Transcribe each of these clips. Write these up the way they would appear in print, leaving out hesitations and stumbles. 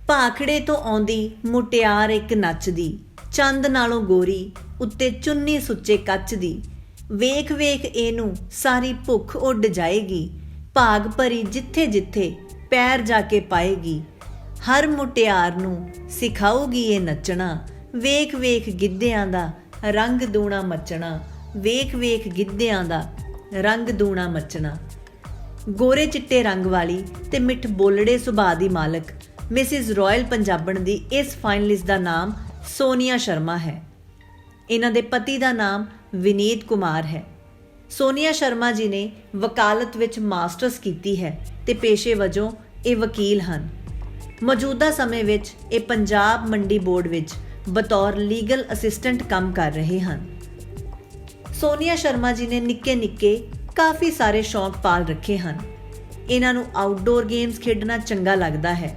ਭਾਖੜੇ ਤੋਂ ਆਉਂਦੀ ਮੁਟਿਆਰ ਇੱਕ ਨੱਚਦੀ, ਚੰਦ ਨਾਲੋਂ ਗੋਰੀ ਉੱਤੇ ਚੁੰਨੀ ਸੁੱਚੇ ਕੱਚ ਦੀ। ਵੇਖ ਵੇਖ ਇਹਨੂੰ ਸਾਰੀ ਭੁੱਖ ਉੱਡ ਜਾਏਗੀ, ਭਾਗ ਭਰੀ ਜਿੱਥੇ ਜਿੱਥੇ ਪੈਰ ਜਾ ਕੇ ਪਾਏਗੀ। ਹਰ ਮੁਟਿਆਰ ਨੂੰ ਸਿਖਾਊਗੀ ਇਹ ਨੱਚਣਾ, ਵੇਖ ਵੇਖ ਗਿੱਧਿਆਂ ਦਾ ਰੰਗ ਦੂਣਾ ਮੱਚਣਾ, ਵੇਖ ਵੇਖ ਗਿੱਧਿਆਂ ਦਾ ਰੰਗ ਦੂਣਾ ਮੱਚਣਾ। ਗੋਰੇ ਚਿੱਟੇ ਰੰਗ ਵਾਲੀ ਤੇ ਮਿੱਠ ਬੋਲੜੇ ਸੁਭਾਅ ਦੀ ਮਾਲਕ ਮਿਸਿਜ਼ ਰਾਇਲ ਪੰਜਾਬਣ ਦੀ ਇਸ ਫਾਈਨਲਿਸਟ ਦਾ ਨਾਮ ਸੋਨੀਆ ਸ਼ਰਮਾ ਹੈ। ਇਹਨਾਂ ਦੇ ਪਤੀ ਦਾ ਨਾਮ ਵਿਨੀਤ ਕੁਮਾਰ ਹੈ। ਸੋਨੀਆ ਸ਼ਰਮਾ ਜੀ ਨੇ ਵਕਾਲਤ ਵਿੱਚ ਮਾਸਟਰਸ ਕੀਤੀ ਹੈ ਤੇ ਪੇਸ਼ੇ ਵਜੋਂ ਇਹ ਵਕੀਲ ਹਨ। ਮੌਜੂਦਾ ਸਮੇਂ ਵਿੱਚ ਇਹ ਪੰਜਾਬ ਮੰਡੀ ਬੋਰਡ ਵਿੱਚ ਬਤੌਰ ਲੀਗਲ ਅਸਿਸਟੈਂਟ ਕੰਮ ਕਰ ਰਹੇ ਹਨ। ਸੋਨੀਆ ਸ਼ਰਮਾ ਜੀ ਨੇ ਨਿੱਕੇ ਨਿੱਕੇ ਕਾਫੀ ਸਾਰੇ ਸ਼ੌਂਕ ਪਾਲ ਰੱਖੇ ਹਨ। ਇਹਨਾਂ ਨੂੰ ਆਊਟਡੋਰ ਗੇਮਸ ਖੇਡਣਾ ਚੰਗਾ ਲੱਗਦਾ ਹੈ।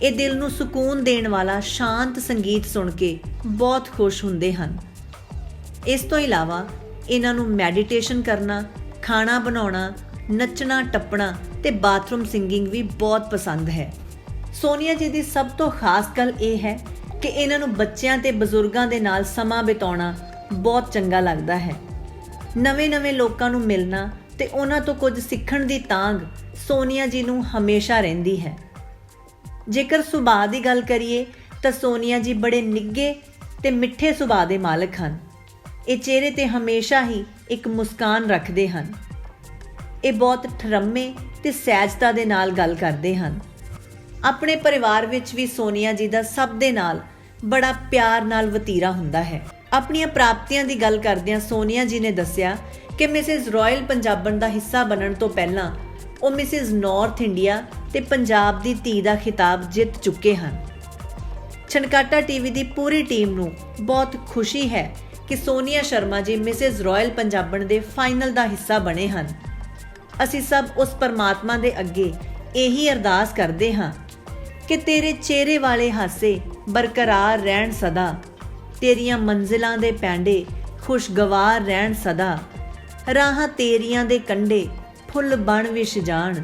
ਇਹ ਦਿਲ ਨੂੰ ਸਕੂਨ ਦੇਣ ਵਾਲਾ ਸ਼ਾਂਤ ਸੰਗੀਤ ਸੁਣ ਕੇ ਬਹੁਤ ਖੁਸ਼ ਹੁੰਦੇ ਹਨ। ਇਸ ਤੋਂ ਇਲਾਵਾ ਇਹਨਾਂ ਨੂੰ ਮੈਡੀਟੇਸ਼ਨ ਕਰਨਾ, ਖਾਣਾ ਬਣਾਉਣਾ, ਨੱਚਣਾ ਟੱਪਣਾ ਤੇ ਬਾਥਰੂਮ ਸਿੰਗਿੰਗ ਵੀ ਬਹੁਤ ਪਸੰਦ ਹੈ। ਸੋਨੀਆ ਜੀ ਦੀ ਸਭ ਤੋਂ ਖਾਸ ਗੱਲ ਇਹ ਹੈ ਕਿ ਇਹਨਾਂ ਨੂੰ ਬੱਚਿਆਂ ਤੇ ਬਜ਼ੁਰਗਾਂ ਦੇ ਨਾਲ ਸਮਾਂ ਬਿਤਾਉਣਾ ਬਹੁਤ ਚੰਗਾ ਲੱਗਦਾ ਹੈ। ਨਵੇਂ-ਨਵੇਂ ਲੋਕਾਂ ਨੂੰ ਮਿਲਣਾ ਤੇ ਉਹਨਾਂ ਤੋਂ ਕੁਝ ਸਿੱਖਣ ਦੀ ਤਾਂਘ ਸੋਨੀਆ ਜੀ ਨੂੰ ਹਮੇਸ਼ਾ ਰਹਿੰਦੀ ਹੈ। ਜੇਕਰ ਸੁਭਾਅ ਦੀ ਗੱਲ ਕਰੀਏ ਤਾਂ ਸੋਨੀਆ ਜੀ ਬੜੇ ਨਿੱਘੇ ਤੇ ਮਿੱਠੇ ਸੁਭਾਅ ਦੇ ਮਾਲਕ ਹਨ। ਇਹ ਚਿਹਰੇ ਤੇ ਹਮੇਸ਼ਾ ਹੀ ਇੱਕ ਮੁਸਕਾਨ ਰੱਖਦੇ ਹਨ। ਇਹ ਬਹੁਤ ਠਰੰਮੇ ਤੇ ਸਹਿਜਤਾ ਦੇ ਨਾਲ ਗੱਲ ਕਰਦੇ ਹਨ। ਆਪਣੇ ਪਰਿਵਾਰ ਵਿੱਚ ਵੀ ਸੋਨੀਆ ਜੀ ਦਾ ਸਭ ਦੇ ਨਾਲ ਬੜਾ ਪਿਆਰ ਨਾਲ ਵਤੀਰਾ ਹੁੰਦਾ ਹੈ। ਆਪਣੀਆਂ ਪ੍ਰਾਪਤੀਆਂ ਦੀ ਗੱਲ ਕਰਦਿਆਂ ਸੋਨੀਆ ਜੀ ਨੇ ਦੱਸਿਆ ਕਿ ਮਿਸਿਜ਼ ਰਾਇਲ ਪੰਜਾਬਣ ਦਾ ਹਿੱਸਾ ਬਣਨ ਤੋਂ ਪਹਿਲਾਂ ਉਹ ਮਿਸਿਜ਼ ਨਾਰਥ ਇੰਡੀਆ ਤੇ ਪੰਜਾਬ ਦੀ ਧੀ ਦਾ ਖਿਤਾਬ ਜਿੱਤ ਚੁੱਕੇ ਹਨ। ਛਣਕਾਟਾ ਟੀਵੀ ਦੀ ਪੂਰੀ ਟੀਮ ਨੂੰ ਬਹੁਤ ਖੁਸ਼ੀ ਹੈ ਕਿ ਸੋਨੀਆ ਸ਼ਰਮਾ ਜੀ ਮਿਸਿਜ਼ ਰਾਇਲ ਪੰਜਾਬਣ ਦੇ ਫਾਈਨਲ ਦਾ ਹਿੱਸਾ ਬਣੇ ਹਨ। ਅਸੀਂ ਸਭ ਉਸ ਪਰਮਾਤਮਾ ਦੇ ਅੱਗੇ ਇਹੀ ਅਰਦਾਸ ਕਰਦੇ ਹਾਂ ਕਿ ਤੇਰੇ ਚਿਹਰੇ ਵਾਲੇ ਹਾਸੇ ਬਰਕਰਾਰ ਰਹਿਣ ਸਦਾ, ਤੇਰੀਆਂ ਮੰਜ਼ਿਲਾਂ ਦੇ ਪੈਂਡੇ ਖੁਸ਼ਗਵਾਰ ਰਹਿਣ ਸਦਾ। ਰਾਹਾਂ ਤੇਰੀਆਂ ਦੇ ਕੰਢੇ ਫੁੱਲ ਬਣ ਵਿਛ ਜਾਣ,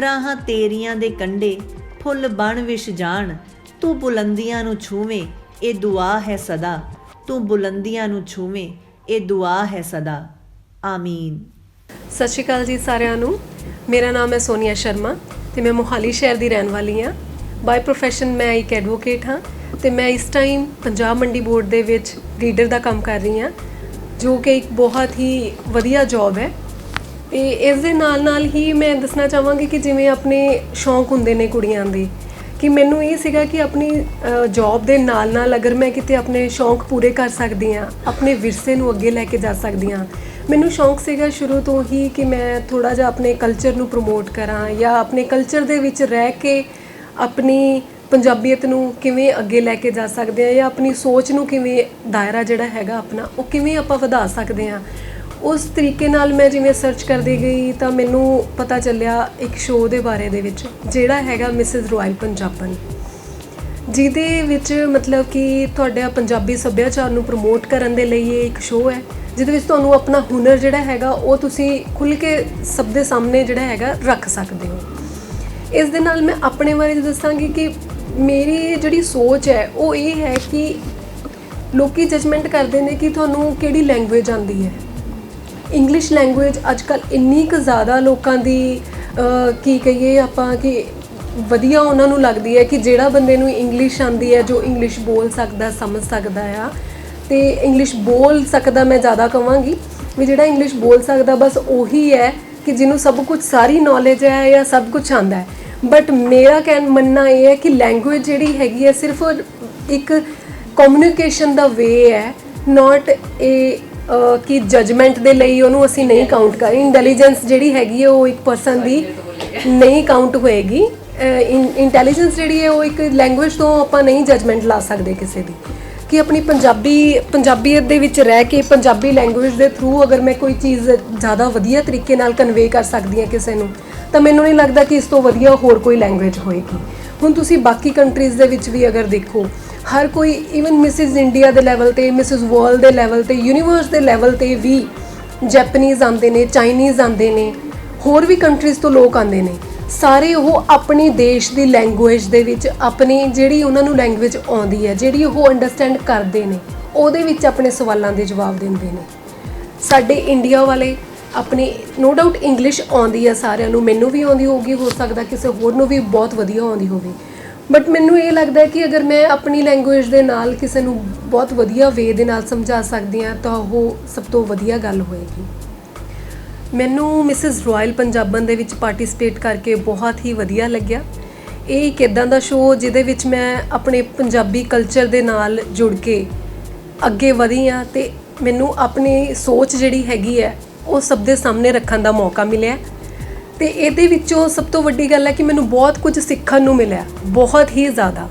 ਰਾਹਾਂ ਤੇਰੀਆਂ ਦੇ ਕੰਢੇ ਫੁੱਲ ਬਣ ਵਿਛ ਜਾਣ। ਤੂੰ ਬੁਲੰਦੀਆਂ ਨੂੰ ਛੂਵੇਂ ਇਹ ਦੁਆ ਹੈ ਸਦਾ, ਤੂੰ ਬੁਲੰਦੀਆਂ ਨੂੰ ਛੂਵੇਂ ਇਹ ਦੁਆ ਹੈ ਸਦਾ। ਆਮੀਨ। ਸਤਿ ਸ਼੍ਰੀ ਅਕਾਲ ਜੀ ਸਾਰਿਆਂ ਨੂੰ। ਮੇਰਾ ਨਾਮ ਹੈ ਸੋਨੀਆ ਸ਼ਰਮਾ ਤੇ ਮੈਂ ਮੋਹਾਲੀ ਸ਼ਹਿਰ ਦੀ ਰਹਿਣ ਵਾਲੀ ਹਾਂ। ਬਾਈ ਪ੍ਰੋਫੈਸ਼ਨ ਮੈਂ ਇੱਕ ਐਡਵੋਕੇਟ ਹਾਂ ਤੇ ਮੈਂ ਇਸ ਟਾਈਮ ਪੰਜਾਬ ਮੰਡੀ ਬੋਰਡ ਦੇ ਵਿੱਚ ਰੀਡਰ ਦਾ ਕੰਮ ਕਰ ਰਹੀ ਹਾਂ, ਜੋ ਕਿ ਇੱਕ ਬਹੁਤ ਹੀ ਵਧੀਆ ਜੌਬ ਹੈ। ਤੇ ਇਸ ਦੇ ਨਾਲ ਹੀ ਮੈਂ ਦੱਸਣਾ ਚਾਹਾਂਗੀ ਕਿ ਜਿਵੇਂ ਆਪਣੇ ਸ਼ੌਂਕ ਹੁੰਦੇ ਨੇ ਕੁੜੀਆਂ ਦੇ, ਕਿ ਮੈਨੂੰ ਇਹ ਸੀਗਾ ਕਿ ਆਪਣੀ ਜੌਬ ਦੇ ਨਾਲ ਅਗਰ ਮੈਂ ਕਿਤੇ ਆਪਣੇ ਸ਼ੌਂਕ ਪੂਰੇ ਕਰ ਸਕਦੀ ਹਾਂ, ਆਪਣੇ ਵਿਰਸੇ ਨੂੰ ਅੱਗੇ ਲੈ ਕੇ ਜਾ ਸਕਦੀ ਹਾਂ। ਮੈਨੂੰ ਸ਼ੌਂਕ ਸੀਗਾ ਸ਼ੁਰੂ ਤੋਂ ਹੀ ਕਿ ਮੈਂ ਥੋੜ੍ਹਾ ਜਿਹਾ ਆਪਣੇ ਕਲਚਰ ਨੂੰ ਪ੍ਰਮੋਟ ਕਰਾਂ ਜਾਂ ਆਪਣੇ ਕਲਚਰ ਦੇ ਵਿੱਚ ਰਹਿ ਕੇ ਆਪਣੀ ਪੰਜਾਬੀਅਤ ਨੂੰ ਕਿਵੇਂ ਅੱਗੇ ਲੈ ਕੇ ਜਾ ਸਕਦੇ ਹਾਂ ਜਾਂ ਆਪਣੀ ਸੋਚ ਨੂੰ ਕਿਵੇਂ ਦਾਇਰਾ ਜਿਹੜਾ ਹੈਗਾ ਆਪਣਾ ਉਹ ਕਿਵੇਂ ਆਪਾਂ ਵਧਾ ਸਕਦੇ ਹਾਂ। ਉਸ ਤਰੀਕੇ ਨਾਲ ਮੈਂ ਜਿਵੇਂ ਸਰਚ ਕਰਦੀ ਗਈ ਤਾਂ ਮੈਨੂੰ ਪਤਾ ਚੱਲਿਆ ਇੱਕ ਸ਼ੋਅ ਦੇ ਬਾਰੇ ਦੇ ਵਿੱਚ, ਜਿਹੜਾ ਹੈਗਾ ਮਿਸਿਜ਼ ਰਾਇਲ ਪੰਜਾਬਣ, ਜਿਹਦੇ ਵਿੱਚ ਮਤਲਬ ਕਿ ਤੁਹਾਡਾ ਪੰਜਾਬੀ ਸੱਭਿਆਚਾਰ ਨੂੰ ਪ੍ਰਮੋਟ ਕਰਨ ਦੇ ਲਈ ਇਹ ਇੱਕ ਸ਼ੋਅ ਹੈ, ਜਿਹਦੇ ਵਿੱਚ ਤੁਹਾਨੂੰ ਆਪਣਾ ਹੁਨਰ ਜਿਹੜਾ ਹੈਗਾ ਉਹ ਤੁਸੀਂ ਖੁੱਲ੍ਹ ਕੇ ਸਭ ਦੇ ਸਾਹਮਣੇ ਜਿਹੜਾ ਹੈਗਾ ਰੱਖ ਸਕਦੇ ਹੋ। ਇਸ ਦੇ ਨਾਲ ਮੈਂ ਆਪਣੇ ਬਾਰੇ ਦੱਸਾਂਗੀ ਕਿ ਮੇਰੀ ਜਿਹੜੀ ਸੋਚ ਹੈ ਉਹ ਇਹ ਹੈ ਕਿ ਲੋਕੀ ਜਜਮੈਂਟ ਕਰਦੇ ਨੇ ਕਿ ਤੁਹਾਨੂੰ ਕਿਹੜੀ ਲੈਂਗੁਏਜ ਆਉਂਦੀ ਹੈ। ਇੰਗਲਿਸ਼ ਲੈਂਗੁਏਜ ਅੱਜ ਕੱਲ੍ਹ ਇੰਨੀ ਕੁ ਜ਼ਿਆਦਾ ਲੋਕਾਂ ਦੀ ਕੀ ਕਹੀਏ ਆਪਾਂ ਕਿ ਵਧੀਆ ਉਹਨਾਂ ਨੂੰ ਲੱਗਦੀ ਹੈ ਕਿ ਜਿਹੜਾ ਬੰਦੇ ਨੂੰ ਇੰਗਲਿਸ਼ ਆਉਂਦੀ ਹੈ, ਜੋ ਇੰਗਲਿਸ਼ ਬੋਲ ਸਕਦਾ, ਸਮਝ ਸਕਦਾ ਆ, ਅਤੇ ਇੰਗਲਿਸ਼ ਬੋਲ ਸਕਦਾ ਮੈਂ ਜ਼ਿਆਦਾ ਕਹਾਂਗੀ ਵੀ ਜਿਹੜਾ ਇੰਗਲਿਸ਼ ਬੋਲ ਸਕਦਾ ਬਸ ਉਹੀ ਹੈ ਕਿ ਜਿਹਨੂੰ ਸਭ ਕੁਝ ਸਾਰੀ ਨੌਲੇਜ ਹੈ ਜਾਂ ਸਭ ਕੁਝ ਆਉਂਦਾ ਹੈ। ਬਟ ਮੇਰਾ ਮੰਨਣਾ ਇਹ ਹੈ ਕਿ ਲੈਂਗੁਏਜ ਜਿਹੜੀ ਹੈਗੀ ਹੈ ਸਿਰਫ ਇੱਕ ਕਮਿਊਨੀਕੇਸ਼ਨ ਦਾ ਵੇ ਹੈ, ਨਾਟ ਇਹ ਕਿ ਜਜਮੈਂਟ ਦੇ ਲਈ ਉਹਨੂੰ ਅਸੀਂ ਨਹੀਂ ਕਾਊਂਟ ਕਰਾਂਗੇ। ਇੰਟੈਲੀਜੈਂਸ ਜਿਹੜੀ ਹੈਗੀ ਹੈ ਉਹ ਇੱਕ ਪਰਸਨ ਦੀ ਨਹੀਂ ਕਾਊਂਟ ਹੋਏਗੀ। ਇੰਟੈਲੀਜੈਂਸ ਜਿਹੜੀ ਹੈ ਉਹ ਇੱਕ ਲੈਂਗੁਏਜ ਤੋਂ ਆਪਾਂ ਨਹੀਂ ਜਜਮੈਂਟ ਲਾ ਸਕਦੇ ਕਿਸੇ ਦੀ, ਕਿ ਆਪਣੀ ਪੰਜਾਬੀਅਤ ਦੇ ਵਿੱਚ ਰਹਿ ਕੇ ਪੰਜਾਬੀ ਲੈਂਗੁਏਜ ਦੇ ਥਰੂ ਅਗਰ ਮੈਂ ਕੋਈ ਚੀਜ਼ ਜ਼ਿਆਦਾ ਵਧੀਆ ਤਰੀਕੇ ਨਾਲ ਕਨਵੇ ਕਰ ਸਕਦੀ ਹਾਂ ਕਿਸੇ ਨੂੰ, ਤਾਂ ਮੈਨੂੰ ਨਹੀਂ ਲੱਗਦਾ ਕਿ ਇਸ ਤੋਂ ਵਧੀਆ ਹੋਰ ਕੋਈ ਲੈਂਗੁਏਜ ਹੋਏਗੀ। ਹੁਣ ਤੁਸੀਂ ਬਾਕੀ ਕੰਟਰੀਜ਼ ਦੇ ਵਿੱਚ ਵੀ ਅਗਰ ਦੇਖੋ, ਹਰ ਕੋਈ ਈਵਨ ਮਿਸਿਜ਼ ਇੰਡੀਆ ਦੇ ਲੈਵਲ 'ਤੇ, ਮਿਸਿਜ਼ ਵਰਲਡ ਦੇ ਲੈਵਲ 'ਤੇ, ਯੂਨੀਵਰਸ ਦੇ ਲੈਵਲ 'ਤੇ ਵੀ ਜੈਪਨੀਜ਼ ਆਉਂਦੇ ਨੇ, ਚਾਈਨੀਜ਼ ਆਉਂਦੇ ਨੇ, ਹੋਰ ਵੀ ਕੰਟਰੀਜ਼ ਤੋਂ ਲੋਕ ਆਉਂਦੇ ਨੇ। ਸਾਰੇ ਉਹ ਆਪਣੀ ਦੇਸ਼ ਦੀ ਲੈਂਗੁਏਜ ਦੇ ਵਿੱਚ ਆਪਣੀ ਜਿਹੜੀ ਉਹਨਾਂ ਨੂੰ ਲੈਂਗੁਏਜ ਆਉਂਦੀ ਹੈ, ਜਿਹੜੀ ਉਹ ਅੰਡਰਸਟੈਂਡ ਕਰਦੇ ਨੇ, ਉਹਦੇ ਵਿੱਚ ਆਪਣੇ ਸਵਾਲਾਂ ਦੇ ਜਵਾਬ ਦਿੰਦੇ ਨੇ। ਸਾਡੇ ਇੰਡੀਆ ਵਾਲੇ ਆਪਣੀ ਨੋ ਡਾਊਟ ਇੰਗਲਿਸ਼ ਆਉਂਦੀ ਆ ਸਾਰਿਆਂ ਨੂੰ, ਮੈਨੂੰ ਵੀ ਆਉਂਦੀ ਹੋਊਗੀ, ਹੋ ਸਕਦਾ ਕਿਸੇ ਹੋਰ ਨੂੰ ਵੀ ਬਹੁਤ ਵਧੀਆ ਆਉਂਦੀ ਹੋਵੇ, ਬਟ ਮੈਨੂੰ ਇਹ ਲੱਗਦਾ ਕਿ ਅਗਰ ਮੈਂ ਆਪਣੀ ਲੈਂਗੁਏਜ ਦੇ ਨਾਲ ਕਿਸੇ ਨੂੰ ਬਹੁਤ ਵਧੀਆ ਵੇ ਦੇ ਨਾਲ ਸਮਝਾ ਸਕਦੀ ਹਾਂ ਤਾਂ ਉਹ ਸਭ ਤੋਂ ਵਧੀਆ ਗੱਲ ਹੋਏਗੀ। ਮੈਨੂੰ ਮਿਸਿਸ ਰਾਇਲ ਪੰਜਾਬਣ ਦੇ ਵਿੱਚ ਪਾਰਟਿਸਿਪੇਟ ਕਰਕੇ ਬਹੁਤ ਹੀ ਵਧੀਆ ਲੱਗਿਆ। ਇਹ ਇੱਕ ਇੱਦਾਂ ਦਾ ਸ਼ੋਅ ਜਿਹਦੇ ਵਿੱਚ ਮੈਂ ਆਪਣੇ ਪੰਜਾਬੀ ਕਲਚਰ ਦੇ ਨਾਲ ਜੁੜ ਕੇ ਅੱਗੇ ਵਧੀ ਹਾਂ ਅਤੇ ਮੈਨੂੰ ਆਪਣੀ ਸੋਚ ਜਿਹੜੀ ਹੈਗੀ ਹੈ ਉਹ ਸਭ ਦੇ ਸਾਹਮਣੇ ਰੱਖਣ ਦਾ ਮੌਕਾ ਮਿਲਿਆ। ਅਤੇ ਇਹਦੇ ਵਿੱਚੋਂ ਸਭ ਤੋਂ ਵੱਡੀ ਗੱਲ ਹੈ ਕਿ ਮੈਨੂੰ ਬਹੁਤ ਕੁਝ ਸਿੱਖਣ ਨੂੰ ਮਿਲਿਆ, ਬਹੁਤ ਹੀ ਜ਼ਿਆਦਾ।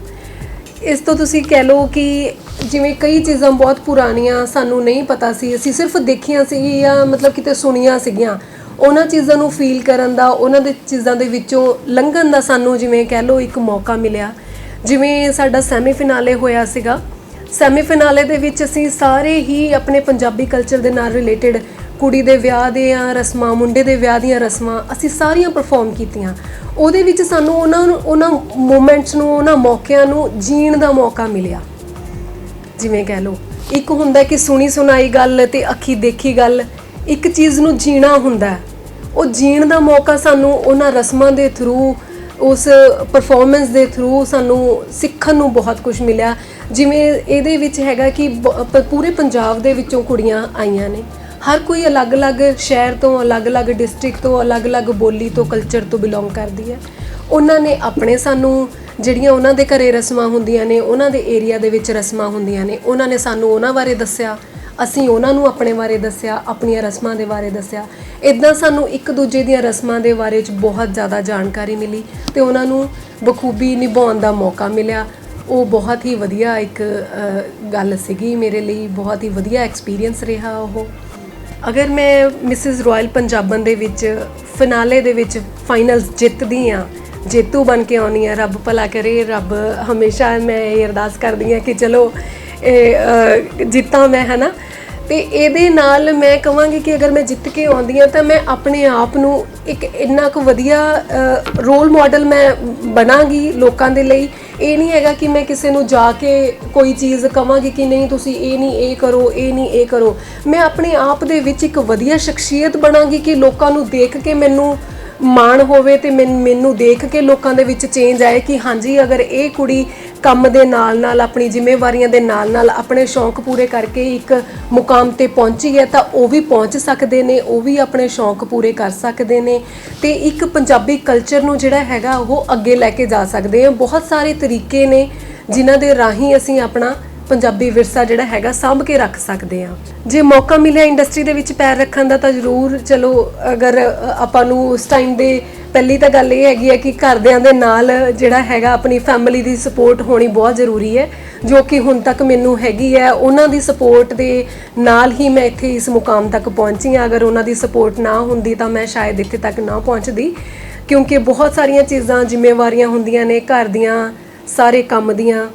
ਇਸ ਤੋਂ ਤੁਸੀਂ ਕਹਿ ਲਓ ਕਿ ਜਿਵੇਂ ਕਈ ਚੀਜ਼ਾਂ ਬਹੁਤ ਪੁਰਾਣੀਆਂ ਸਾਨੂੰ ਨਹੀਂ ਪਤਾ ਸੀ, ਅਸੀਂ ਸਿਰਫ ਦੇਖੀਆਂ ਸੀ ਜਾਂ ਮਤਲਬ ਕਿਤੇ ਸੁਣੀਆਂ ਸੀਗੀਆਂ, ਉਹਨਾਂ ਚੀਜ਼ਾਂ ਨੂੰ ਫੀਲ ਕਰਨ ਦਾ, ਉਹਨਾਂ ਦੇ ਚੀਜ਼ਾਂ ਦੇ ਵਿੱਚੋਂ ਲੰਘਣ ਦਾ ਸਾਨੂੰ ਜਿਵੇਂ ਕਹਿ ਲਓ ਇੱਕ ਮੌਕਾ ਮਿਲਿਆ। ਜਿਵੇਂ ਸਾਡਾ ਸੈਮੀ ਫਿਨਾਲੇ ਹੋਇਆ ਸੀਗਾ, ਸੈਮੀ ਫਿਨਾਲੇ ਦੇ ਵਿੱਚ ਅਸੀਂ ਸਾਰੇ ਹੀ ਆਪਣੇ ਪੰਜਾਬੀ ਕਲਚਰ ਦੇ ਨਾਲ ਰਿਲੇਟਡ ਕੁੜੀ ਦੇ ਵਿਆਹ ਦੀਆਂ ਰਸਮਾਂ, ਮੁੰਡੇ ਦੇ ਵਿਆਹ ਦੀਆਂ ਰਸਮਾਂ ਅਸੀਂ ਸਾਰੀਆਂ ਪਰਫੋਰਮ ਕੀਤੀਆਂ। ਉਹਦੇ ਵਿੱਚ ਸਾਨੂੰ ਉਹਨਾਂ ਮੂਮੈਂਟਸ ਨੂੰ, ਉਹਨਾਂ ਮੌਕਿਆਂ ਨੂੰ ਜੀਣ ਦਾ ਮੌਕਾ ਮਿਲਿਆ। ਜਿਵੇਂ ਕਹਿ ਲਓ ਇੱਕ ਹੁੰਦਾ ਕਿ ਸੁਣੀ ਸੁਣਾਈ ਗੱਲ ਅਤੇ ਅੱਖੀ ਦੇਖੀ ਗੱਲ, ਇੱਕ ਚੀਜ਼ ਨੂੰ ਜੀਣਾ ਹੁੰਦਾ, ਉਹ ਜੀਣ ਦਾ ਮੌਕਾ ਸਾਨੂੰ ਉਹਨਾਂ ਰਸਮਾਂ ਦੇ ਥਰੂ, ਉਸ ਪਰਫੋਰਮੈਂਸ ਦੇ ਥਰੂ ਸਾਨੂੰ ਸਿੱਖਣ ਨੂੰ ਬਹੁਤ ਕੁਝ ਮਿਲਿਆ। ਜਿਵੇਂ ਇਹਦੇ ਵਿੱਚ ਹੈਗਾ ਕਿ ਪੂਰੇ ਪੰਜਾਬ ਦੇ ਵਿੱਚੋਂ ਕੁੜੀਆਂ ਆਈਆਂ ਨੇ, ਹਰ ਕੋਈ ਅਲੱਗ-ਅਲੱਗ ਸ਼ਹਿਰ ਤੋਂ, ਅਲੱਗ-ਅਲੱਗ ਡਿਸਟ੍ਰਿਕਟ ਤੋਂ, ਅਲੱਗ-ਅਲੱਗ ਬੋਲੀ ਤੋਂ, ਕਲਚਰ ਤੋਂ ਬਿਲੋਂਗ ਕਰਦੀ ਹੈ। ਉਹਨਾਂ ਨੇ ਆਪਣੇ ਸਾਨੂੰ ਜਿਹੜੀਆਂ ਉਹਨਾਂ ਦੇ ਘਰੇ ਰਸਮਾਂ ਹੁੰਦੀਆਂ ਨੇ, ਉਹਨਾਂ ਦੇ ਏਰੀਆ ਦੇ ਵਿੱਚ ਰਸਮਾਂ ਹੁੰਦੀਆਂ ਨੇ, ਉਹਨਾਂ ਨੇ ਸਾਨੂੰ ਉਹਨਾਂ ਬਾਰੇ ਦੱਸਿਆ, ਅਸੀਂ ਉਹਨਾਂ ਨੂੰ ਆਪਣੇ ਬਾਰੇ ਦੱਸਿਆ, ਆਪਣੀਆਂ ਰਸਮਾਂ ਦੇ ਬਾਰੇ ਦੱਸਿਆ। ਇੱਦਾਂ ਸਾਨੂੰ ਇੱਕ ਦੂਜੇ ਦੀਆਂ ਰਸਮਾਂ ਦੇ ਬਾਰੇ 'ਚ ਬਹੁਤ ਜ਼ਿਆਦਾ ਜਾਣਕਾਰੀ ਮਿਲੀ ਅਤੇ ਉਹਨਾਂ ਨੂੰ ਬਖੂਬੀ ਨਿਭਾਉਣ ਦਾ ਮੌਕਾ ਮਿਲਿਆ। ਉਹ ਬਹੁਤ ਹੀ ਵਧੀਆ ਇੱਕ ਗੱਲ ਸੀਗੀ ਮੇਰੇ ਲਈ, ਬਹੁਤ ਹੀ ਵਧੀਆ ਐਕਸਪੀਰੀਅੰਸ ਰਿਹਾ ਉਹ। ਅਗਰ ਮੈਂ ਮਿਸਿਸ ਰਾਇਲ ਪੰਜਾਬਣ ਦੇ ਵਿੱਚ ਫਿਨਾਲੇ ਦੇ ਵਿੱਚ ਫਾਈਨਲਸ ਜਿੱਤਦੀ ਹਾਂ, ਜੇਤੂ ਬਣ ਕੇ ਆਉਂਦੀ ਹਾਂ, ਰੱਬ ਭਲਾ ਕਰੇ, ਰੱਬ ਹਮੇਸ਼ਾ ਮੈਂ ਇਹ ਅਰਦਾਸ ਕਰਦੀ ਹਾਂ ਕਿ ਚਲੋ ਜਿੱਤਾਂ ਮੈਂ, ਹੈ ਨਾ। ਅਤੇ ਇਹਦੇ ਨਾਲ ਮੈਂ ਕਹਾਂਗੀ ਕਿ ਅਗਰ ਮੈਂ ਜਿੱਤ ਕੇ ਆਉਂਦੀ ਹਾਂ ਤਾਂ ਮੈਂ ਆਪਣੇ ਆਪ ਨੂੰ ਇੱਕ ਇੰਨਾ ਕੁ ਵਧੀਆ ਰੋਲ ਮਾਡਲ ਮੈਂ ਬਣਾਂਗੀ ਲੋਕਾਂ ਦੇ ਲਈ। ਇਹ ਨਹੀਂ ਹੈਗਾ ਕਿ ਮੈਂ ਕਿਸੇ ਨੂੰ ਜਾ ਕੇ ਕੋਈ ਚੀਜ਼ ਕਹਾਂਗੀ ਕਿ ਨਹੀਂ ਤੁਸੀਂ ਇਹ ਨਹੀਂ ਇਹ ਕਰੋ, ਇਹ ਨਹੀਂ ਇਹ ਕਰੋ। ਮੈਂ ਆਪਣੇ ਆਪ ਦੇ ਵਿੱਚ ਇੱਕ ਵਧੀਆ ਸ਼ਖਸੀਅਤ ਬਣਾਂਗੀ ਕਿ ਲੋਕਾਂ ਨੂੰ ਦੇਖ ਕੇ ਮੈਨੂੰ ਮਾਣ ਹੋਵੇ ਅਤੇ ਮੈਨੂੰ ਦੇਖ ਕੇ ਲੋਕਾਂ ਦੇ ਵਿੱਚ ਚੇਂਜ ਆਏ ਕਿ ਹਾਂਜੀ ਅਗਰ ਇਹ ਕੁੜੀ ਕੰਮ ਦੇ ਨਾਲ ਨਾਲ, ਆਪਣੀ ਜ਼ਿੰਮੇਵਾਰੀਆਂ ਦੇ ਨਾਲ ਨਾਲ ਆਪਣੇ ਸ਼ੌਂਕ ਪੂਰੇ ਕਰਕੇ ਇੱਕ ਮੁਕਾਮ 'ਤੇ ਪਹੁੰਚੀ ਹੈ ਤਾਂ ਉਹ ਵੀ ਪਹੁੰਚ ਸਕਦੇ ਨੇ, ਉਹ ਵੀ ਆਪਣੇ ਸ਼ੌਂਕ ਪੂਰੇ ਕਰ ਸਕਦੇ ਨੇ ਅਤੇ ਇੱਕ ਪੰਜਾਬੀ ਕਲਚਰ ਨੂੰ ਜਿਹੜਾ ਹੈਗਾ ਉਹ ਅੱਗੇ ਲੈ ਕੇ ਜਾ ਸਕਦੇ ਹਾਂ। ਬਹੁਤ ਸਾਰੇ ਤਰੀਕੇ ਨੇ ਜਿਨ੍ਹਾਂ ਦੇ ਰਾਹੀਂ ਅਸੀਂ ਆਪਣਾ ਪੰਜਾਬੀ ਵਿਰਸਾ ਜਿਹੜਾ ਹੈਗਾ ਸਾਂਭ ਕੇ ਰੱਖ ਸਕਦੇ ਹਾਂ। ਜੇ ਮੌਕਾ ਮਿਲਿਆ ਇੰਡਸਟਰੀ ਦੇ ਵਿੱਚ ਪੈਰ ਰੱਖਣ ਦਾ ਤਾਂ ਜ਼ਰੂਰ, ਚਲੋ ਅਗਰ ਆਪਾਂ ਨੂੰ ਉਸ ਟਾਈਮ ਦੇ ਪਹਿਲੀ ਤਾਂ ਗੱਲ ਇਹ ਹੈਗੀ ਹੈ ਕਿ ਘਰਦਿਆਂ ਦੇ ਨਾਲ ਜਿਹੜਾ ਹੈਗਾ ਆਪਣੀ ਫੈਮਿਲੀ ਦੀ ਸਪੋਰਟ ਹੋਣੀ ਬਹੁਤ ਜ਼ਰੂਰੀ ਹੈ, ਜੋ ਕਿ ਹੁਣ ਤੱਕ ਮੈਨੂੰ ਹੈਗੀ ਹੈ। ਉਹਨਾਂ ਦੀ ਸਪੋਰਟ ਦੇ ਨਾਲ ਹੀ ਮੈਂ ਇੱਥੇ ਇਸ ਮੁਕਾਮ ਤੱਕ ਪਹੁੰਚੀ ਹਾਂ। ਅਗਰ ਉਹਨਾਂ ਦੀ ਸਪੋਰਟ ਨਾ ਹੁੰਦੀ ਤਾਂ ਮੈਂ ਸ਼ਾਇਦ ਇੱਥੇ ਤੱਕ ਨਾ ਪਹੁੰਚਦੀ, ਕਿਉਂਕਿ ਬਹੁਤ ਸਾਰੀਆਂ ਚੀਜ਼ਾਂ, ਜ਼ਿੰਮੇਵਾਰੀਆਂ ਹੁੰਦੀਆਂ ਨੇ ਘਰ ਦੀਆਂ, ਸਾਰੇ ਕੰਮ ਦੀਆਂ,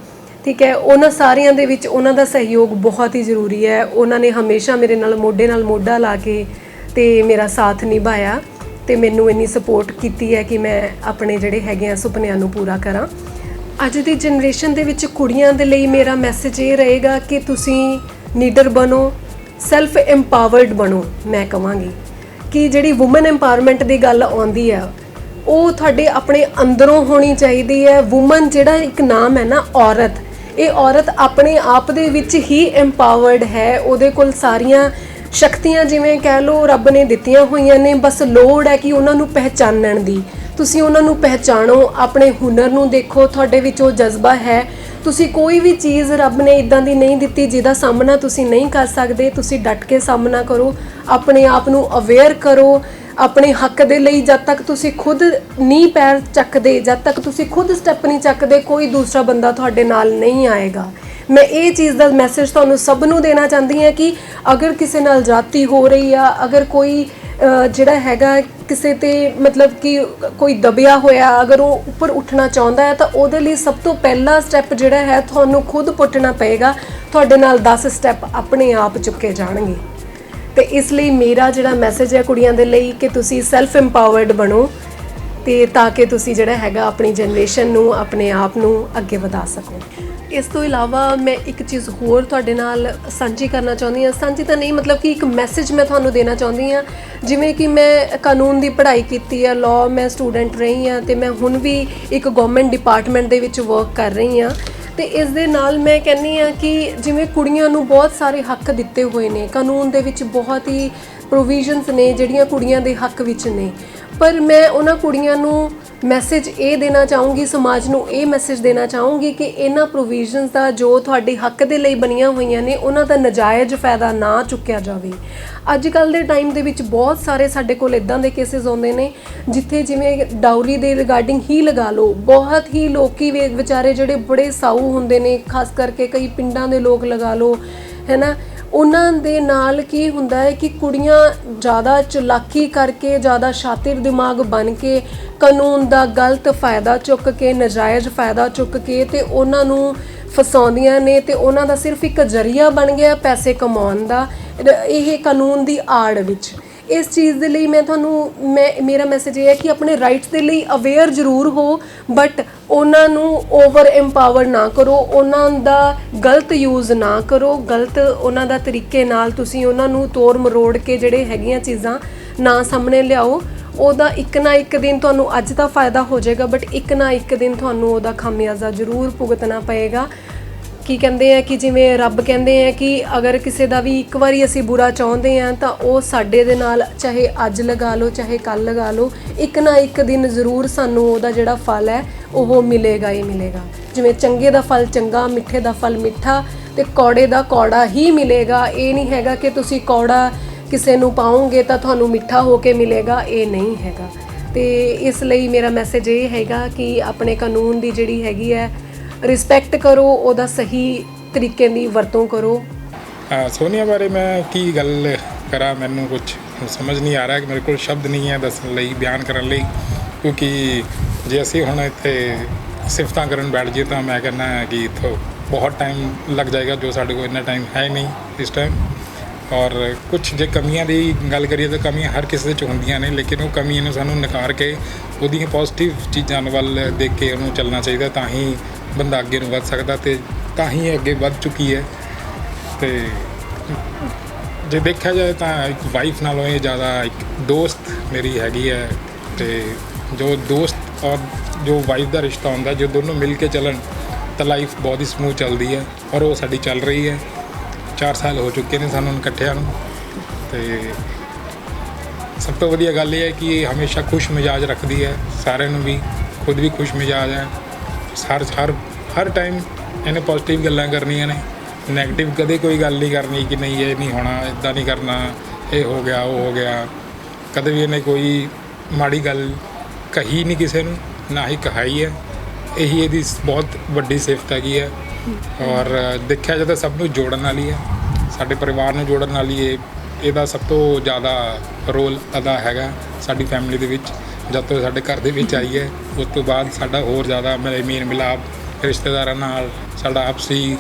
ਠੀਕ ਹੈ। ਉਹਨਾਂ ਸਾਰਿਆਂ ਦੇ ਵਿੱਚ ਉਹਨਾਂ ਦਾ ਸਹਿਯੋਗ ਬਹੁਤ ਹੀ ਜ਼ਰੂਰੀ ਹੈ। ਉਹਨਾਂ ਨੇ ਹਮੇਸ਼ਾ ਮੇਰੇ ਨਾਲ ਮੋਢਾ ਲਾ ਕੇ ਅਤੇ ਮੇਰਾ ਸਾਥ ਨਿਭਾਇਆ ਅਤੇ ਮੈਨੂੰ ਇੰਨੀ ਸਪੋਰਟ ਕੀਤੀ ਹੈ ਕਿ ਮੈਂ ਆਪਣੇ ਜਿਹੜੇ ਹੈਗੇ ਆ ਸੁਪਨਿਆਂ ਨੂੰ ਪੂਰਾ ਕਰਾਂ। ਅੱਜ ਦੀ ਜਨਰੇਸ਼ਨ ਦੇ ਵਿੱਚ ਕੁੜੀਆਂ ਦੇ ਲਈ ਮੇਰਾ ਮੈਸੇਜ ਇਹ ਰਹੇਗਾ ਕਿ ਤੁਸੀਂ ਲੀਡਰ ਬਣੋ, ਸੈਲਫ ਐਮਪਾਵਰਡ ਬਣੋ। ਮੈਂ ਕਹਾਂਗੀ ਕਿ ਜਿਹੜੀ ਵੂਮਨ ਐਮਪਾਵਰਮੈਂਟ ਦੀ ਗੱਲ ਆਉਂਦੀ ਹੈ ਉਹ ਤੁਹਾਡੇ ਆਪਣੇ ਅੰਦਰੋਂ ਹੋਣੀ ਚਾਹੀਦੀ ਹੈ। ਵੂਮਨ ਜਿਹੜਾ ਇੱਕ ਨਾਮ ਹੈ ਨਾ, ਔਰਤ, ਇਹ ਔਰਤ ਆਪਣੇ ਆਪ ਦੇ ਵਿੱਚ ਹੀ ਐਮਪਾਵਰਡ ਹੈ। ਉਹਦੇ ਕੋਲ ਸਾਰੀਆਂ ਸ਼ਕਤੀਆਂ ਜਿਵੇਂ ਕਹਿ ਲਓ ਰੱਬ ਨੇ ਦਿੱਤੀਆਂ ਹੋਈਆਂ ਨੇ, ਬਸ ਲੋੜ ਹੈ ਕਿ ਉਹਨਾਂ ਨੂੰ ਪਹਿਚਾਨਣ ਦੀ। ਤੁਸੀਂ ਉਹਨਾਂ ਨੂੰ ਪਹਿਚਾਣੋ, ਆਪਣੇ ਹੁਨਰ ਨੂੰ ਦੇਖੋ, ਤੁਹਾਡੇ ਵਿੱਚ ਉਹ ਜਜ਼ਬਾ ਹੈ। ਤੁਸੀਂ ਕੋਈ ਵੀ ਚੀਜ਼ ਰੱਬ ਨੇ ਇੱਦਾਂ ਦੀ ਨਹੀਂ ਦਿੱਤੀ ਜਿਹਦਾ ਸਾਹਮਣਾ ਤੁਸੀਂ ਨਹੀਂ ਕਰ ਸਕਦੇ, ਤੁਸੀਂ ਡਟ ਕੇ ਸਾਹਮਣਾ ਕਰੋ, ਆਪਣੇ ਆਪ ਨੂੰ ਅਵੇਅਰ ਕਰੋ। ਆਪਣੇ ਹੱਕ ਦੇ ਲਈ ਜਦ ਤੱਕ ਤੁਸੀਂ ਖੁਦ ਨਹੀਂ ਪੈਰ ਚੱਕਦੇ, ਜਦ ਤੱਕ ਤੁਸੀਂ ਖੁਦ ਸਟੈਪ ਨਹੀਂ ਚੱਕਦੇ, ਕੋਈ ਦੂਸਰਾ ਬੰਦਾ ਤੁਹਾਡੇ ਨਾਲ ਨਹੀਂ ਆਏਗਾ। ਮੈਂ ਇਹ ਚੀਜ਼ ਦਾ ਮੈਸੇਜ ਤੁਹਾਨੂੰ ਸਭ ਨੂੰ ਦੇਣਾ ਚਾਹੁੰਦੀ ਹਾਂ ਕਿ ਅਗਰ ਕਿਸੇ ਨਾਲ ਜ਼ਿਆਦਤੀ ਹੋ ਰਹੀ ਆ, ਅਗਰ ਕੋਈ ਜਿਹੜਾ ਹੈਗਾ ਕਿਸੇ 'ਤੇ ਮਤਲਬ ਕਿ ਕੋਈ ਦਬਿਆ ਹੋਇਆ, ਅਗਰ ਉਹ ਉੱਪਰ ਉੱਠਣਾ ਚਾਹੁੰਦਾ ਹੈ ਤਾਂ ਉਹਦੇ ਲਈ ਸਭ ਤੋਂ ਪਹਿਲਾ ਸਟੈਪ ਜਿਹੜਾ ਹੈ ਤੁਹਾਨੂੰ ਖੁਦ ਪੁੱਟਣਾ ਪਏਗਾ। ਤੁਹਾਡੇ ਨਾਲ 10 ਸਟੈਪ ਆਪਣੇ ਆਪ ਚੁੱਕੇ ਜਾਣਗੇ। ਅਤੇ ਇਸ ਲਈ ਮੇਰਾ ਜਿਹੜਾ ਮੈਸੇਜ ਹੈ ਕੁੜੀਆਂ ਦੇ ਲਈ ਕਿ ਤੁਸੀਂ ਸੈਲਫ ਐਮਪਾਵਰਡ ਬਣੋ, ਤੇ ਤਾਂ ਕਿ ਤੁਸੀਂ ਜਿਹੜਾ ਹੈਗਾ ਆਪਣੀ ਜਨਰੇਸ਼ਨ ਨੂੰ, ਆਪਣੇ ਆਪ ਨੂੰ ਅੱਗੇ ਵਧਾ ਸਕੋ। ਇਸ ਤੋਂ ਇਲਾਵਾ ਮੈਂ ਇੱਕ ਚੀਜ਼ ਹੋਰ ਤੁਹਾਡੇ ਨਾਲ ਸਾਂਝੀ ਕਰਨਾ ਚਾਹੁੰਦੀ ਹਾਂ, ਸਾਂਝੀ ਤਾਂ ਨਹੀਂ ਮਤਲਬ ਕਿ ਇੱਕ ਮੈਸੇਜ ਮੈਂ ਤੁਹਾਨੂੰ ਦੇਣਾ ਚਾਹੁੰਦੀ ਹਾਂ। ਜਿਵੇਂ ਕਿ ਮੈਂ ਕਾਨੂੰਨ ਦੀ ਪੜ੍ਹਾਈ ਕੀਤੀ ਹੈ, ਲਾਅ ਮੈਂ ਸਟੂਡੈਂਟ ਰਹੀ ਹਾਂ ਤੇ ਮੈਂ ਹੁਣ ਵੀ ਇੱਕ ਗਵਰਨਮੈਂਟ ਡਿਪਾਰਟਮੈਂਟ ਦੇ ਵਿੱਚ ਵਰਕ ਕਰ ਰਹੀ ਹਾਂ। ਤੇ ਇਸ ਦੇ ਨਾਲ ਮੈਂ ਕਹਿੰਦੀ ਹਾਂ ਕਿ ਜਿਵੇਂ ਕੁੜੀਆਂ ਨੂੰ ਬਹੁਤ ਸਾਰੇ ਹੱਕ ਦਿੱਤੇ ਹੋਏ ਨੇ ਕਾਨੂੰਨ ਦੇ ਵਿੱਚ, ਬਹੁਤ ਹੀ ਪ੍ਰੋਵੀਜ਼ਨਸ ਨੇ ਜਿਹੜੀਆਂ ਕੁੜੀਆਂ ਦੇ ਹੱਕ ਵਿੱਚ ਨੇ, ਪਰ ਮੈਂ ਉਹਨਾਂ ਕੁੜੀਆਂ ਨੂੰ ਮੈਸੇਜ ਇਹ ਦੇਣਾ ਚਾਹੂੰਗੀ, ਸਮਾਜ ਨੂੰ ਇਹ ਮੈਸੇਜ ਦੇਣਾ ਚਾਹੂੰਗੀ ਕਿ ਇਹਨਾਂ ਪ੍ਰੋਵੀਜ਼ਨਸ ਦਾ ਜੋ ਤੁਹਾਡੇ ਹੱਕ ਦੇ ਲਈ ਬਣੀਆਂ ਹੋਈਆਂ ਨੇ ਉਹਨਾਂ ਦਾ ਨਜਾਇਜ਼ ਫਾਇਦਾ ਨਾ ਚੁੱਕਿਆ ਜਾਵੇ। ਅੱਜ ਕੱਲ੍ਹ ਦੇ ਟਾਈਮ ਦੇ ਵਿੱਚ ਬਹੁਤ ਸਾਰੇ ਸਾਡੇ ਕੋਲ ਇੱਦਾਂ ਦੇ ਕੇਸਿਸ ਆਉਂਦੇ ਨੇ ਜਿੱਥੇ ਜਿਵੇਂ ਡਾਊਰੀ ਦੇ ਰਿਗਾਰਡਿੰਗ ਹੀ ਲਗਾ ਲਓ, ਬਹੁਤ ਹੀ ਲੋਕੀ ਵਿਚਾਰੇ ਜਿਹੜੇ ਬੜੇ ਸਾਊ ਹੁੰਦੇ ਨੇ, ਖਾਸ ਕਰਕੇ ਕਈ ਪਿੰਡਾਂ ਦੇ ਲੋਕ ਲਗਾ ਲਓ, ਹੈ ਨਾ, ਉਹਨਾਂ ਦੇ ਨਾਲ ਕੀ ਹੁੰਦਾ ਹੈ ਕਿ ਕੁੜੀਆਂ ਜ਼ਿਆਦਾ ਚਲਾਕੀ ਕਰਕੇ, ਜ਼ਿਆਦਾ ਸ਼ਾਤਿਰ ਦਿਮਾਗ ਬਣ ਕੇ ਕਾਨੂੰਨ ਦਾ ਗਲਤ ਫਾਇਦਾ ਚੁੱਕ ਕੇ, ਨਜਾਇਜ਼ ਫਾਇਦਾ ਚੁੱਕ ਕੇ ਤੇ ਉਹਨਾਂ ਨੂੰ ਫਸਾਉਂਦੀਆਂ ਨੇ ਤੇ ਉਹਨਾਂ ਦਾ ਸਿਰਫ ਇੱਕ ਜ਼ਰੀਆ ਬਣ ਗਿਆ ਪੈਸੇ ਕਮਾਉਣ ਦਾ, ਇਹ ਕਾਨੂੰਨ ਦੀ ਆੜ ਵਿੱਚ। ਇਸ ਚੀਜ਼ ਦੇ ਲਈ ਮੇਰਾ ਮੈਸੇਜ ਇਹ ਹੈ ਕਿ ਆਪਣੇ ਰਾਈਟਸ ਦੇ ਲਈ ਅਵੇਅਰ ਜ਼ਰੂਰ ਹੋ, ਬਟ ਉਹਨਾਂ ਨੂੰ ਓਵਰ ਐਮਪਾਵਰ ਨਾ ਕਰੋ, ਉਹਨਾਂ ਦਾ ਗਲਤ ਯੂਜ਼ ਨਾ ਕਰੋ, ਗਲਤ ਉਹਨਾਂ ਦਾ ਤਰੀਕੇ ਨਾਲ ਤੁਸੀਂ ਉਹਨਾਂ ਨੂੰ ਤੋੜ ਮਰੋੜ ਕੇ ਜਿਹੜੇ ਹੈਗੀਆਂ ਚੀਜ਼ਾਂ ਨਾ ਸਾਹਮਣੇ ਲਿਆਓ। ਉਹਦਾ ਇੱਕ ਨਾ ਇੱਕ ਦਿਨ ਤੁਹਾਨੂੰ ਅੱਜ ਦਾ ਫਾਇਦਾ ਹੋ ਜਾਏਗਾ, ਬਟ ਇੱਕ ਨਾ ਇੱਕ ਦਿਨ ਤੁਹਾਨੂੰ ਉਹਦਾ ਖਾਮਿਆਜ਼ਾ ਜ਼ਰੂਰ ਭੁਗਤਣਾ ਪਏਗਾ। ਕੀ ਕਹਿੰਦੇ ਆ ਕਿ ਜਿਵੇਂ ਰੱਬ ਕਹਿੰਦੇ ਆ ਕਿ ਅਗਰ ਕਿਸੇ ਦਾ ਵੀ ਇੱਕ ਵਾਰੀ ਅਸੀਂ ਬੁਰਾ ਚਾਹੁੰਦੇ ਹਾਂ ਤਾਂ ਉਹ ਸਾਡੇ ਦੇ ਨਾਲ ਚਾਹੇ ਅੱਜ ਲਗਾ ਲਓ ਚਾਹੇ ਕੱਲ੍ਹ ਲਗਾ ਲਓ, ਇੱਕ ਨਾ ਇੱਕ ਦਿਨ ਜ਼ਰੂਰ ਸਾਨੂੰ ਉਹਦਾ ਜਿਹੜਾ ਫਲ ਹੈ ਉਹ ਮਿਲੇਗਾ ਹੀ ਮਿਲੇਗਾ। ਜਿਵੇਂ ਚੰਗੇ ਦਾ ਫਲ ਚੰਗਾ, ਮਿੱਠੇ ਦਾ ਫਲ ਮਿੱਠਾ ਤੇ ਕੌੜੇ ਦਾ ਕੌੜਾ ਹੀ ਮਿਲੇਗਾ। ਇਹ ਨਹੀਂ ਹੈਗਾ ਕਿ ਤੁਸੀਂ ਕੌੜਾ ਕਿਸੇ ਨੂੰ ਪਾਓਗੇ ਤਾਂ ਤੁਹਾਨੂੰ ਮਿੱਠਾ ਹੋ ਕੇ ਮਿਲੇਗਾ, ਇਹ ਨਹੀਂ ਹੈਗਾ। ਤੇ ਇਸ ਲਈ ਮੇਰਾ ਮੈਸੇਜ ਇਹ ਹੈਗਾ ਕਿ ਆਪਣੇ ਕਾਨੂੰਨ ਦੀ ਜਿਹੜੀ ਹੈਗੀ ਹੈ ਰਿਸਪੈਕਟ ਕਰੋ, ਉਹਦਾ ਸਹੀ ਤਰੀਕੇ ਦੀ ਵਰਤੋਂ ਕਰੋ। ਸੋਨੀਆ ਬਾਰੇ ਮੈਂ ਕੀ ਗੱਲ ਕਰਾਂ, ਮੈਨੂੰ ਕੁਝ ਸਮਝ ਨਹੀਂ ਆ ਰਿਹਾ ਕਿ ਮੇਰੇ ਕੋਲ ਸ਼ਬਦ ਨਹੀਂ ਹੈ ਦੱਸਣ ਲਈ, ਬਿਆਨ ਕਰਨ ਲਈ, ਕਿਉਂਕਿ ਜੇ ਅਸੀਂ ਹੁਣ ਇੱਥੇ ਸਿਫਤਾਂ ਕਰਨ ਬੈਠ ਜਾਈਏ ਤਾਂ ਮੈਂ ਕਹਿੰਦਾ ਕਿ ਇੱਥੋਂ ਬਹੁਤ ਟਾਈਮ ਲੱਗ ਜਾਏਗਾ, ਜੋ ਸਾਡੇ ਕੋਲ ਇੰਨਾ ਟਾਈਮ ਹੈ ਨਹੀਂ ਇਸ ਟਾਈਮ। ਔਰ ਕੁਛ ਜੇ ਕਮੀਆਂ ਦੀ ਗੱਲ ਕਰੀਏ ਤਾਂ ਕਮੀਆਂ ਹਰ ਕਿਸੇ ਦੇ 'ਚ ਹੁੰਦੀਆਂ ਨੇ, ਲੇਕਿਨ ਉਹ ਕਮੀਆਂ ਨੂੰ ਸਾਨੂੰ ਨਿਖਾਰ ਕੇ ਉਹਦੀਆਂ ਪੋਜ਼ੀਟਿਵ ਚੀਜ਼ਾਂ ਵੱਲ ਦੇਖ ਕੇ ਉਹਨੂੰ ਚੱਲਣਾ ਚਾਹੀਦਾ, ਤਾਂ ਹੀ ਬੰਦਾ ਅੱਗੇ ਨੂੰ ਵੱਧ ਸਕਦਾ ਤੇ ਤਾਂ ਹੀ ਅੱਗੇ ਵੱਧ ਚੁੱਕੀ ਹੈ। ਤੇ ਜੇ ਦੇਖਿਆ ਜਾਏ ਤਾਂ ਇੱਕ ਵਾਈਫ ਨਾਲੋਂ ਇਹ ਜ਼ਿਆਦਾ ਇੱਕ ਦੋਸਤ ਮੇਰੀ ਹੈਗੀ ਹੈ। ਤੇ ਜੋ ਦੋਸਤ ਔਰ ਜੋ ਵਾਈਫ ਦਾ ਰਿਸ਼ਤਾ ਹੁੰਦਾ, ਜੋ ਦੋਨੋਂ ਮਿਲ ਕੇ ਚੱਲਣ ਤਾਂ ਲਾਈਫ ਬਹੁਤ ਹੀ ਸਮੂਥ ਚੱਲਦੀ ਹੈ, ਔਰ ਉਹ ਸਾਡੀ ਚੱਲ ਰਹੀ ਹੈ। 4 ਸਾਲ ਹੋ ਚੁੱਕੇ ਨੇ ਸਾਨੂੰ ਇਕੱਠਿਆਂ ਨੂੰ। ਤੇ ਸਭ ਤੋਂ ਵਧੀਆ ਗੱਲ ਇਹ ਹੈ ਕਿ ਇਹ ਹਮੇਸ਼ਾ ਖੁਸ਼ ਮਿਜਾਜ ਰੱਖਦੀ ਹੈ, ਸਾਰਿਆਂ ਨੂੰ ਵੀ, ਖੁਦ ਵੀ ਖੁਸ਼ ਮਿਜਾਜ ਹੈ। ਹਰ ਟਾਈਮ ਇਹਨੇ ਪੋਜ਼ੀਟਿਵ ਗੱਲਾਂ ਕਰਨੀਆਂ ਨੇ, ਨੈਗੇਟਿਵ ਕਦੇ ਕੋਈ ਗੱਲ ਨਹੀਂ ਕਰਨੀ ਕਿ ਨਹੀਂ ਇਹ ਨਹੀਂ ਹੋਣਾ, ਇੱਦਾਂ ਨਹੀਂ ਕਰਨਾ, ਇਹ ਹੋ ਗਿਆ ਉਹ ਹੋ ਗਿਆ। ਕਦੇ ਵੀ ਇਹਨੇ ਕੋਈ ਮਾੜੀ ਗੱਲ ਕਹੀ ਨਹੀਂ ਕਿਸੇ ਨੂੰ, ਨਾ ਹੀ ਕਹਾਈ ਹੈ। ਇਹੀ ਇਹਦੀ ਬਹੁਤ ਵੱਡੀ ਸਿਫਤ ਹੈਗੀ ਹੈ। ਔਰ ਦੇਖਿਆ ਜਾਏ ਤਾਂ ਸਭ ਨੂੰ ਜੋੜਨ ਵਾਲੀ ਹੈ, ਸਾਡੇ ਪਰਿਵਾਰ ਨੂੰ ਜੋੜਨ ਵਾਲੀ ਇਹਦਾ ਸਭ ਤੋਂ ਜ਼ਿਆਦਾ ਰੋਲ ਅਦਾ ਹੈਗਾ ਸਾਡੀ ਫੈਮਿਲੀ ਦੇ ਵਿੱਚ। ਜਦ ਤੋਂ ਸਾਡੇ ਘਰ ਦੇ ਵਿੱਚ ਆਈ ਹੈ ਉਸ ਤੋਂ ਬਾਅਦ ਸਾਡਾ ਹੋਰ ਜ਼ਿਆਦਾ ਮੇਲ ਮਿਲਾਪ ਰਿਸ਼ਤੇਦਾਰਾਂ ਨਾਲ, ਸਾਡਾ ਆਪਸੀ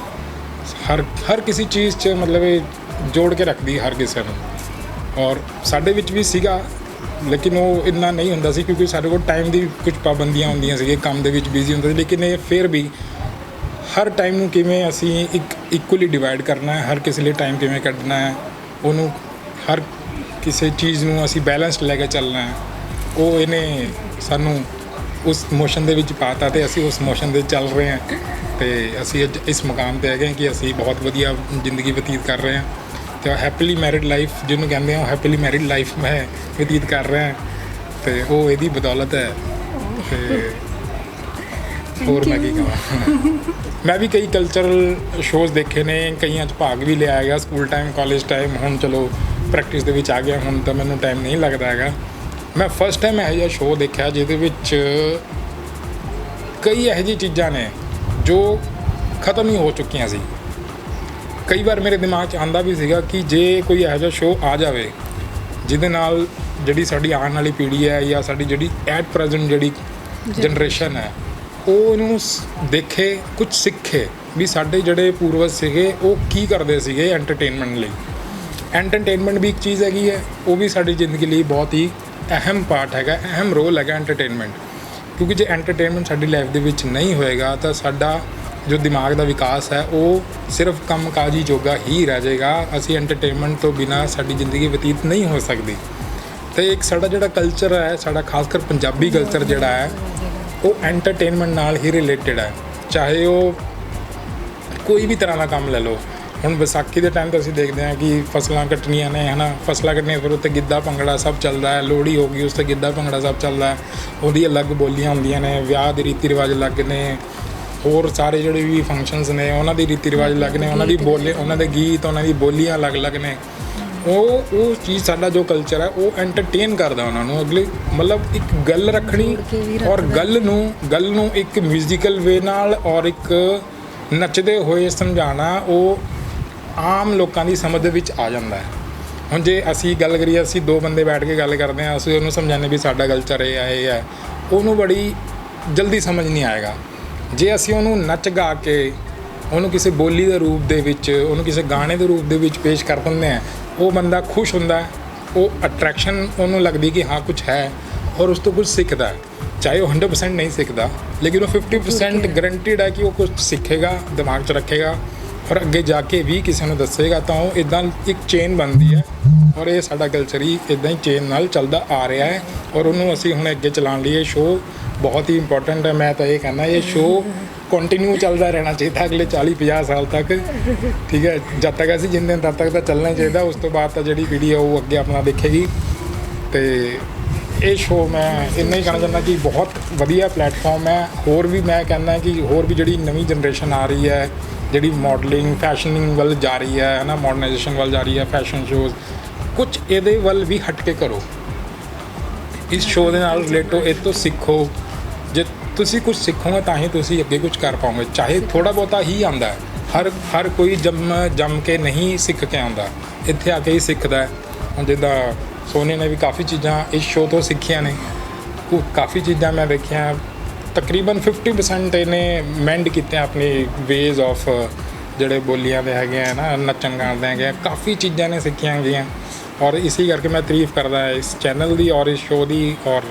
ਹਰ ਕਿਸੇ ਚੀਜ਼ 'ਚ ਮਤਲਬ ਇਹ ਜੋੜ ਕੇ ਰੱਖਦੀ ਹਰ ਕਿਸੇ ਨੂੰ। ਔਰ ਸਾਡੇ ਵਿੱਚ ਵੀ ਸੀਗਾ, ਲੇਕਿਨ ਉਹ ਇੰਨਾ ਨਹੀਂ ਹੁੰਦਾ ਸੀ ਕਿਉਂਕਿ ਸਾਡੇ ਕੋਲ ਟਾਈਮ ਦੀ ਕੁਝ ਪਾਬੰਦੀਆਂ ਹੁੰਦੀਆਂ ਸੀਗੀਆਂ, ਕੰਮ ਦੇ ਵਿੱਚ ਬਿਜ਼ੀ ਹੁੰਦਾ ਸੀ। ਲੇਕਿਨ ਇਹ ਫਿਰ ਵੀ ਹਰ ਟਾਈਮ ਨੂੰ ਕਿਵੇਂ ਅਸੀਂ ਇਕੁਅਲੀ ਡਿਵਾਈਡ ਕਰਨਾ ਹੈ, ਹਰ ਕਿਸੇ ਲਈ ਟਾਈਮ ਕਿਵੇਂ ਕੱਢਣਾ ਹੈ, ਉਹਨੂੰ ਹਰ ਕਿਸੇ ਚੀਜ਼ ਨੂੰ ਅਸੀਂ ਬੈਲੈਂਸਡ ਲੈ ਕੇ ਚੱਲਣਾ ਹੈ, ਉਹ ਇਹਨੇ ਸਾਨੂੰ ਉਸ ਮੋਸ਼ਨ ਦੇ ਵਿੱਚ ਪਾਤਾ ਤੇ ਅਸੀਂ ਉਸ ਮੋਸ਼ਨ ਦੇ ਚੱਲ ਰਹੇ ਹਾਂ। ਤੇ ਅਸੀਂ ਅੱਜ ਇਸ ਮੁਕਾਮ 'ਤੇ ਹੈਗੇ ਕਿ ਅਸੀਂ ਬਹੁਤ ਵਧੀਆ ਜ਼ਿੰਦਗੀ ਬਤੀਤ ਕਰ ਰਹੇ ਹਾਂ ਤੇ ਹੈਪੀਲੀ ਮੈਰਿਡ ਲਾਈਫ ਜਿਹਨੂੰ ਕਹਿੰਦੇ ਹਾਂ, ਹੈਪੀਲੀ ਮੈਰਿਡ ਲਾਈਫ ਮੈਂ ਬਤੀਤ ਕਰ ਰਿਹਾ ਤੇ ਉਹ ਇਹਦੀ ਬਦੌਲਤ ਹੈ। ਤੇ ਹੋਰ ਮੈਂ ਕੀ ਕਹਾਂ। ਮੈਂ ਵੀ ਕਈ ਕਲਚਰਲ ਸ਼ੋਜ਼ ਦੇਖੇ ਨੇ, ਕਈਆਂ 'ਚ ਭਾਗ ਵੀ ਲਿਆ ਹੈਗਾ, ਸਕੂਲ ਟਾਈਮ, ਕਾਲਜ ਟਾਈਮ। ਹੁਣ ਚਲੋ ਪ੍ਰੈਕਟਿਸ ਦੇ ਵਿੱਚ ਆ ਗਿਆ, ਹੁਣ ਤਾਂ ਮੈਨੂੰ ਟਾਈਮ ਨਹੀਂ ਲੱਗਦਾ ਹੈਗਾ। ਮੈਂ ਫਸਟ ਟਾਈਮ ਇਹੋ ਜਿਹਾ ਸ਼ੋਅ ਦੇਖਿਆ ਜਿਹਦੇ ਵਿੱਚ ਕਈ ਇਹੋ ਜਿਹੀ ਚੀਜ਼ਾਂ ਨੇ ਜੋ ਖਤਮ ਹੀ ਹੋ ਚੁੱਕੀਆਂ ਸੀ। ਕਈ ਵਾਰ ਮੇਰੇ ਦਿਮਾਗ 'ਚ ਆਉਂਦਾ ਵੀ ਸੀਗਾ ਕਿ ਜੇ ਕੋਈ ਇਹੋ ਜਿਹਾ ਸ਼ੋਅ ਆ ਜਾਵੇ ਜਿਹਦੇ ਨਾਲ ਜਿਹੜੀ ਸਾਡੀ ਆਉਣ ਵਾਲੀ ਪੀੜ੍ਹੀ ਹੈ ਜਾਂ ਸਾਡੀ ਜਿਹੜੀ ਐਟ ਪ੍ਰੈਜ਼ੈਂਟ ਜਿਹੜੀ ਜਨਰੇਸ਼ਨ ਹੈ ਉਹ ਇਹਨੂੰ ਦੇਖੇ, ਕੁਝ ਸਿੱਖੇ ਵੀ ਸਾਡੇ ਜਿਹੜੇ ਪੂਰਵਜ ਸੀਗੇ ਉਹ ਕੀ ਕਰਦੇ ਸੀਗੇ ਐਂਟਰਟੇਨਮੈਂਟ ਲਈ। ਐਂਟਰਟੇਨਮੈਂਟ ਵੀ ਇੱਕ ਚੀਜ਼ ਹੈਗੀ ਹੈ, ਉਹ ਵੀ ਸਾਡੀ ਜ਼ਿੰਦਗੀ ਲਈ ਬਹੁਤ ਹੀ ਅਹਿਮ ਪਾਰਟ ਹੈਗਾ, ਅਹਿਮ ਰੋਲ ਹੈਗਾ ਐਂਟਰਟੇਨਮੈਂਟ। ਕਿਉਂਕਿ ਜੇ ਐਂਟਰਟੇਨਮੈਂਟ ਸਾਡੀ ਲਾਈਫ ਦੇ ਵਿੱਚ ਨਹੀਂ ਹੋਏਗਾ ਤਾਂ ਸਾਡਾ ਜੋ ਦਿਮਾਗ ਦਾ ਵਿਕਾਸ ਹੈ ਉਹ ਸਿਰਫ ਕੰਮਕਾਜੀ ਜੋਗਾ ਹੀ ਰਹਿ ਜਾਏਗਾ। ਅਸੀਂ ਐਂਟਰਟੇਨਮੈਂਟ ਤੋਂ ਬਿਨਾਂ ਸਾਡੀ ਜ਼ਿੰਦਗੀ ਬਤੀਤ ਨਹੀਂ ਹੋ ਸਕਦੀ। ਅਤੇ ਇੱਕ ਸਾਡਾ ਜਿਹੜਾ ਕਲਚਰ ਹੈ, ਸਾਡਾ ਖਾਸ ਕਰ ਪੰਜਾਬੀ ਕਲਚਰ ਜਿਹੜਾ ਹੈ ਉਹ ਐਂਟਰਟੇਨਮੈਂਟ ਨਾਲ ਹੀ ਰਿਲੇਟਡ ਹੈ। ਚਾਹੇ ਉਹ ਕੋਈ ਵੀ ਤਰ੍ਹਾਂ ਦਾ ਕੰਮ ਲੈ ਲਓ। ਹੁਣ ਵਿਸਾਖੀ ਦੇ ਟਾਈਮ 'ਤੇ ਅਸੀਂ ਦੇਖਦੇ ਹਾਂ ਕਿ ਫਸਲਾਂ ਕੱਟਣੀਆਂ ਨੇ, ਹੈ ਨਾ, ਫਸਲਾਂ ਕੱਟਣੀਆਂ, ਫਿਰ ਉੱਤੇ ਗਿੱਧਾ ਭੰਗੜਾ ਸਭ ਚੱਲਦਾ ਹੈ। ਲੋਹੜੀ ਹੋ ਗਈ, ਉਸ 'ਤੇ ਗਿੱਧਾ ਭੰਗੜਾ ਸਭ ਚੱਲਦਾ ਹੈ। ਉਹਦੀ ਅਲੱਗ ਬੋਲੀਆਂ ਹੁੰਦੀਆਂ ਨੇ, ਵਿਆਹ ਦੇ ਰੀਤੀ ਰਿਵਾਜ ਅਲੱਗ ਨੇ, ਹੋਰ ਸਾਰੇ ਜਿਹੜੇ ਵੀ ਫੰਕਸ਼ਨਸ ਨੇ ਉਹਨਾਂ ਦੇ ਰੀਤੀ ਰਿਵਾਜ ਅਲੱਗ ਨੇ, ਉਹਨਾਂ ਦੇ ਗੀਤ, ਉਹਨਾਂ ਦੀ ਬੋਲੀਆਂ ਅਲੱਗ-ਅਲੱਗ ਨੇ। ਉਹ ਚੀਜ਼ ਸਾਡਾ ਜੋ ਕਲਚਰ ਹੈ ਉਹ ਐਂਟਰਟੇਨ ਕਰਦਾ ਉਹਨਾਂ ਨੂੰ। ਅਗਲੇ ਮਤਲਬ ਇੱਕ ਗੱਲ ਰੱਖਣੀ ਔਰ ਗੱਲ ਨੂੰ ਇੱਕ ਮਿਊਜ਼ੀਕਲ ਵੇ ਨਾਲ ਔਰ ਇੱਕ ਨੱਚਦੇ ਹੋਏ ਸਮਝਾਉਣਾ, ਉਹ ਆਮ ਲੋਕਾਂ ਦੀ ਸਮਝ ਦੇ ਵਿੱਚ ਆ ਜਾਂਦਾ ਹੈ। ਹੁਣ ਜੇ ਅਸੀਂ ਗੱਲ ਕਰੀਏ, ਅਸੀਂ ਦੋ ਬੰਦੇ ਬੈਠ ਕੇ ਗੱਲ ਕਰਦੇ ਹਾਂ, ਅਸੀਂ ਉਹਨੂੰ ਸਮਝਾਉਂਦੇ ਵੀ ਸਾਡਾ ਕਲਚਰ ਇਹ ਹੈ, ਉਹਨੂੰ ਬੜੀ ਜਲਦੀ ਸਮਝ ਨਹੀਂ ਆਏਗਾ। ਜੇ ਅਸੀਂ ਉਹਨੂੰ ਨੱਚ ਗਾ ਕੇ ਉਹਨੂੰ ਕਿਸੇ ਬੋਲੀ ਦੇ ਰੂਪ ਦੇ ਵਿੱਚ, ਉਹਨੂੰ ਕਿਸੇ ਗਾਣੇ ਦੇ ਰੂਪ ਦੇ ਵਿੱਚ ਪੇਸ਼ ਕਰ ਦਿੰਦੇ ਹਾਂ, ਉਹ ਬੰਦਾ ਖੁਸ਼ ਹੁੰਦਾ, ਉਹ ਅਟਰੈਕਸ਼ਨ ਉਹਨੂੰ ਲੱਗਦੀ ਕਿ ਹਾਂ ਕੁਛ ਹੈ ਔਰ ਉਸ ਤੋਂ ਕੁਝ ਸਿੱਖਦਾ ਹੈ। ਚਾਹੇ ਉਹ 100% ਨਹੀਂ ਸਿੱਖਦਾ, ਲੇਕਿਨ ਉਹ 50% ਗਰੰਟਿਡ ਹੈ ਕਿ ਉਹ ਕੁਛ ਸਿੱਖੇਗਾ, ਦਿਮਾਗ 'ਚ ਰੱਖੇਗਾ ਔਰ ਅੱਗੇ ਜਾ ਕੇ ਵੀ ਕਿਸੇ ਨੂੰ ਦੱਸੇਗਾ। ਤਾਂ ਉਹ ਇੱਦਾਂ ਇੱਕ ਚੇਨ ਬਣਦੀ ਹੈ ਔਰ ਇਹ ਸਾਡਾ ਕਲਚਰ ਹੀ ਇੱਦਾਂ ਹੀ ਚੇਨ ਨਾਲ ਚੱਲਦਾ ਆ ਰਿਹਾ ਹੈ ਔਰ ਉਹਨੂੰ ਅਸੀਂ ਹੁਣ ਅੱਗੇ ਚਲਾਉਣ ਲਈ ਇਹ ਸ਼ੋਅ ਬਹੁਤ ਹੀ ਇੰਪੋਰਟੈਂਟ ਹੈ। ਮੈਂ ਤਾਂ ਇਹ ਕਹਿੰਦਾ ਇਹ ਸ਼ੋਅ ਕੰਟੀਨਿਊ ਚੱਲਦਾ ਰਹਿਣਾ ਚਾਹੀਦਾ ਅਗਲੇ 40-50 ਸਾਲ ਤੱਕ, ਠੀਕ ਹੈ। ਜਦ ਤੱਕ ਅਸੀਂ ਜਿੰਦੇ ਤਦ ਤੱਕ ਤਾਂ ਚੱਲਣਾ ਹੀ ਚਾਹੀਦਾ। ਉਸ ਤੋਂ ਬਾਅਦ ਤਾਂ ਜਿਹੜੀ ਪੀੜ੍ਹੀ ਹੈ ਉਹ ਅੱਗੇ ਆਪਣਾ ਦੇਖੇਗੀ। ਅਤੇ ਇਹ ਸ਼ੋਅ ਮੈਂ ਇੰਨਾ ਹੀ ਕਹਿਣਾ ਚਾਹੁੰਦਾ ਕਿ ਬਹੁਤ ਵਧੀਆ ਪਲੇਟਫਾਰਮ ਹੈ। ਹੋਰ ਵੀ ਮੈਂ ਕਹਿੰਦਾ ਕਿ ਹੋਰ ਵੀ ਜਿਹੜੀ ਨਵੀਂ ਜਨਰੇਸ਼ਨ ਆ ਰਹੀ ਹੈ, ਜਿਹੜੀ ਮਾਡਲਿੰਗ ਫੈਸ਼ਨਿੰਗ ਵੱਲ ਜਾ ਰਹੀ ਹੈ ਨਾ, ਮਾਡਰਨਾਈਜੇਸ਼ਨ ਵੱਲ ਜਾ ਰਹੀ ਹੈ, ਫੈਸ਼ਨ ਸ਼ੋਜ਼, ਕੁਛ ਇਹਦੇ ਵੱਲ ਵੀ ਹਟ ਕੇ ਕਰੋ। ਇਸ ਸ਼ੋਅ ਦੇ ਨਾਲ ਰਿਲੇਟੋ, ਇਹ ਤੋਂ ਸਿੱਖੋ। ਜੇ ਤੁਸੀਂ ਕੁਝ ਸਿੱਖੋਗੇ ਤਾਂ ਹੀ ਤੁਸੀਂ ਅੱਗੇ ਕੁਝ ਕਰ ਪਾਓਗੇ। ਚਾਹੇ ਥੋੜ੍ਹਾ ਬਹੁਤਾ ਹੀ ਆਉਂਦਾ ਹੈ, ਹਰ ਕੋਈ ਜੰਮ ਕੇ ਨਹੀਂ ਸਿੱਖ ਕੇ ਆਉਂਦਾ, ਇੱਥੇ ਆ ਕੇ ਹੀ ਸਿੱਖਦਾ ਹੈ। ਹੁਣ ਜਿੱਦਾਂ ਸੋਨੀ ਨੇ ਵੀ ਕਾफ़ੀ ਚੀਜ਼ਾਂ ਇਸ ਸ਼ੋਅ ਤੋਂ ਸਿੱਖੀਆਂ ਨੇ। ਕਾफ़ੀ ਚੀਜ਼ਾਂ ਮੈਂ ਦੇਖੀਆਂ, ਤਕਰੀਬਨ 50% ਇਹਨੇ ਮੈਂਡ ਕੀਤੇ ਆਪਣੀ ਵੇਜ਼ ਆਫ ਜਿਹੜੇ ਬੋਲੀਆਂ ਦੇ ਹੈਗੇ ਆ ਨਾ, ਨੱਚਣ ਗਾਣ ਦੇ ਹੈਗੇ ਆ, ਕਾफ़ੀ ਚੀਜ਼ਾਂ ਨੇ ਸਿੱਖੀਆਂ ਗਈਆਂ। ਔਰ ਇਸੇ ਕਰਕੇ ਮੈਂ ਤਾਰੀਫ ਕਰਦਾ ਇਸ ਚੈਨਲ ਦੀ ਔਰ ਇਸ ਸ਼ੋਅ ਦੀ, ਔਰ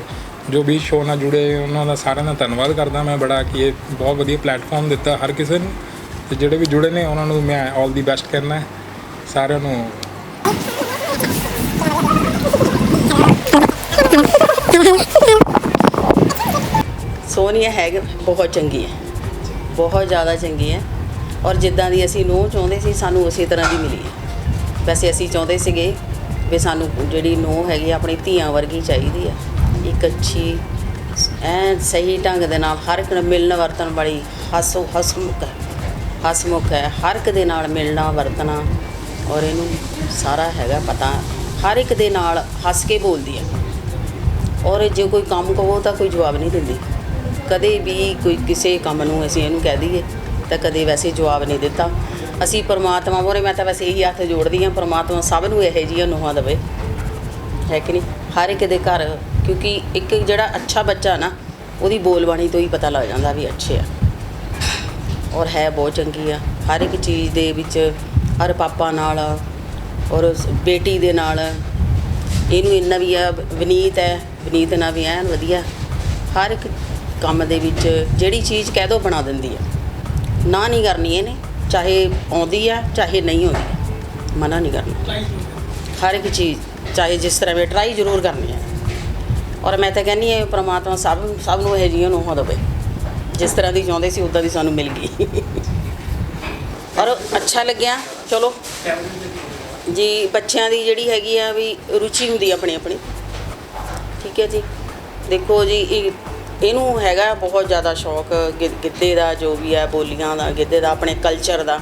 ਜੋ ਵੀ ਸ਼ੋਅ ਨਾਲ ਜੁੜੇ ਉਹਨਾਂ ਦਾ ਸਾਰਿਆਂ ਦਾ ਧੰਨਵਾਦ ਕਰਦਾ ਮੈਂ ਬੜਾ ਕਿ ਇਹ ਬਹੁਤ ਵਧੀਆ ਪਲੇਟਫਾਰਮ ਦਿੱਤਾ ਹਰ ਕਿਸੇ ਨੂੰ। ਅਤੇ ਜਿਹੜੇ ਵੀ ਜੁੜੇ ਨੇ ਉਹਨਾਂ ਨੂੰ ਮੈਂ ਆਲ ਦੀ ਬੈਸਟ ਕਰਨਾ ਸਾਰਿਆਂ ਨੂੰ। ਸੋਨੀਆ ਹੈ ਬਹੁਤ ਚੰਗੀ ਹੈ, ਬਹੁਤ ਜ਼ਿਆਦਾ ਚੰਗੀ ਹੈ ਔਰ ਜਿੱਦਾਂ ਦੀ ਅਸੀਂ ਨੂੰਹ ਚਾਹੁੰਦੇ ਸੀ ਸਾਨੂੰ ਉਸੇ ਤਰ੍ਹਾਂ ਦੀ ਮਿਲੀ ਹੈ। ਵੈਸੇ ਅਸੀਂ ਚਾਹੁੰਦੇ ਸੀਗੇ ਵੀ ਸਾਨੂੰ ਜਿਹੜੀ ਨੂੰਹ ਹੈਗੀ ਆਪਣੀ ਧੀਆਂ ਵਰਗੀ ਚਾਹੀਦੀ ਹੈ, ਇੱਕ ਅੱਛੀ ਐਨ ਸਹੀ ਢੰਗ ਦੇ ਨਾਲ ਹਰ ਇੱਕ ਨਾਲ ਮਿਲਣ ਵਰਤਣ ਵਾਲੀ, ਹਸਮੁਖ ਹੈ, ਹਰ ਇੱਕ ਦੇ ਨਾਲ ਮਿਲਣਾ ਵਰਤਣਾ ਔਰ ਇਹਨੂੰ ਸਾਰਾ ਹੈਗਾ ਪਤਾ, ਹਰ ਇੱਕ ਦੇ ਨਾਲ ਹੱਸ ਕੇ ਬੋਲਦੀ ਹੈ ਔਰ ਜੇ ਕੋਈ ਕੰਮ ਕਹੋ ਤਾਂ ਕੋਈ ਜਵਾਬ ਨਹੀਂ ਦਿੰਦੀ। ਕਦੇ ਵੀ ਕੋਈ ਕਿਸੇ ਕੰਮ ਨੂੰ ਅਸੀਂ ਇਹਨੂੰ ਕਹਿ ਦਈਏ ਤਾਂ ਕਦੇ ਵੈਸੇ ਜਵਾਬ ਨਹੀਂ ਦਿੱਤਾ। ਅਸੀਂ ਪਰਮਾਤਮਾ ਮੋਰੇ, ਮੈਂ ਤਾਂ ਵੈਸੇ ਇਹੀ ਹੱਥ ਜੋੜਦੀ ਹਾਂ, ਪਰਮਾਤਮਾ ਸਭ ਨੂੰ ਇਹੋ ਜਿਹੀਆਂ ਨੂੰਹਾਂ ਦੇਵੇ, ਹੈ ਕਿ ਨਹੀਂ, ਹਰ ਇੱਕ ਦੇ ਘਰ। ਕਿਉਂਕਿ ਇੱਕ ਜਿਹੜਾ ਅੱਛਾ ਬੱਚਾ ਨਾ ਉਹਦੀ ਬੋਲਬਾਣੀ ਤੋਂ ਹੀ ਪਤਾ ਲੱਗ ਜਾਂਦਾ ਵੀ ਅੱਛੇ ਆ ਔਰ ਹੈ ਬਹੁਤ ਚੰਗੀ ਆ ਹਰ ਇੱਕ ਚੀਜ਼ ਦੇ ਵਿੱਚ, ਹਰ ਪਾਪਾ ਨਾਲ ਔਰ ਬੇਟੀ ਦੇ ਨਾਲ। ਇਹਨੂੰ ਇੰਨਾ ਵੀ ਆ, ਵਿਨੀਤ ਹੈ, ਵਿਨੀਤ ਨਾਲ ਵੀ ਐਨ ਵਧੀਆ, ਹਰ ਇੱਕ ਕੰਮ ਦੇ ਵਿੱਚ ਜਿਹੜੀ ਚੀਜ਼ ਕਹਿ ਦੋ ਬਣਾ ਦਿੰਦੀ ਹੈ, ਨਾ ਨਹੀਂ ਕਰਨੀ ਇਹਨੇ, ਚਾਹੇ ਆਉਂਦੀ ਆ ਚਾਹੇ ਨਹੀਂ ਆਉਂਦੀ, ਮਨਾ ਨਹੀਂ ਕਰਨਾ। ਹਰ ਇੱਕ ਚੀਜ਼ ਚਾਹੇ ਜਿਸ ਤਰ੍ਹਾਂ ਵੀ ਟਰਾਈ ਜ਼ਰੂਰ ਕਰਨੀ ਹੈ ਔਰ ਮੈਂ ਤਾਂ ਕਹਿੰਦੀ ਹਾਂ ਪ੍ਰਮਾਤਮਾ ਸਭ ਨੂੰ ਇਹੋ ਜਿਹੀਆਂ ਨੂੰਹਾਂ ਦੇਵੇ, ਜਿਸ ਤਰ੍ਹਾਂ ਦੀ ਚਾਹੁੰਦੇ ਸੀ ਉੱਦਾਂ ਦੀ ਸਾਨੂੰ ਮਿਲ ਗਈ ਔਰ ਅੱਛਾ ਲੱਗਿਆ। ਚਲੋ ਜੀ, ਬੱਚਿਆਂ ਦੀ ਜਿਹੜੀ ਹੈਗੀ ਆ ਵੀ ਰੁਚੀ ਹੁੰਦੀ ਆਪਣੀ ਆਪਣੀ, ਠੀਕ ਹੈ ਜੀ। ਦੇਖੋ ਜੀ, ਇਹਨੂੰ ਹੈਗਾ ਬਹੁਤ ਜ਼ਿਆਦਾ ਸ਼ੌਕ ਗਿੱਧੇ ਦਾ, ਜੋ ਵੀ ਹੈ ਬੋਲੀਆਂ ਦਾ, ਗਿੱਧੇ ਦਾ, ਆਪਣੇ ਕਲਚਰ ਦਾ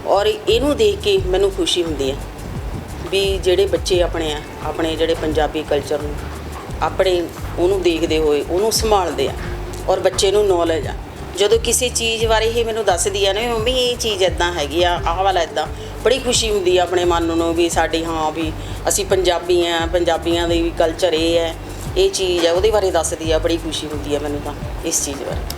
ਔਰ ਇਹਨੂੰ ਦੇਖ ਕੇ ਮੈਨੂੰ ਖੁਸ਼ੀ ਹੁੰਦੀ ਹੈ ਵੀ ਜਿਹੜੇ ਬੱਚੇ ਆਪਣੇ ਜਿਹੜੇ ਪੰਜਾਬੀ ਕਲਚਰ ਨੂੰ ਆਪਣੇ ਉਹਨੂੰ ਦੇਖਦੇ ਹੋਏ ਉਹਨੂੰ ਸੰਭਾਲਦੇ ਆ ਔਰ ਬੱਚੇ ਨੂੰ ਨੌਲੇਜ ਆ। ਜਦੋਂ ਕਿਸੇ ਚੀਜ਼ ਬਾਰੇ ਇਹ ਮੈਨੂੰ ਦੱਸਦੀ ਆ ਨਾ ਮੰਮੀ ਇਹ ਚੀਜ਼ ਇੱਦਾਂ ਹੈਗੀ ਆ, ਆਹ ਵਾਲਾ ਇੱਦਾਂ, ਬੜੀ ਖੁਸ਼ੀ ਹੁੰਦੀ ਆ ਆਪਣੇ ਮਨ ਨੂੰ ਵੀ ਸਾਡੀ ਹਾਂ ਵੀ ਅਸੀਂ ਪੰਜਾਬੀ ਆ, ਪੰਜਾਬੀਆਂ ਦੇ ਵੀ ਕਲਚਰ ਇਹ ਹੈ, ਇਹ ਚੀਜ਼ ਹੈ, ਉਹਦੇ ਬਾਰੇ ਦੱਸਦੀ ਆ, ਬੜੀ ਖੁਸ਼ੀ ਹੁੰਦੀ ਆ ਮੈਨੂੰ ਤਾਂ ਇਸ ਚੀਜ਼ ਬਾਰੇ।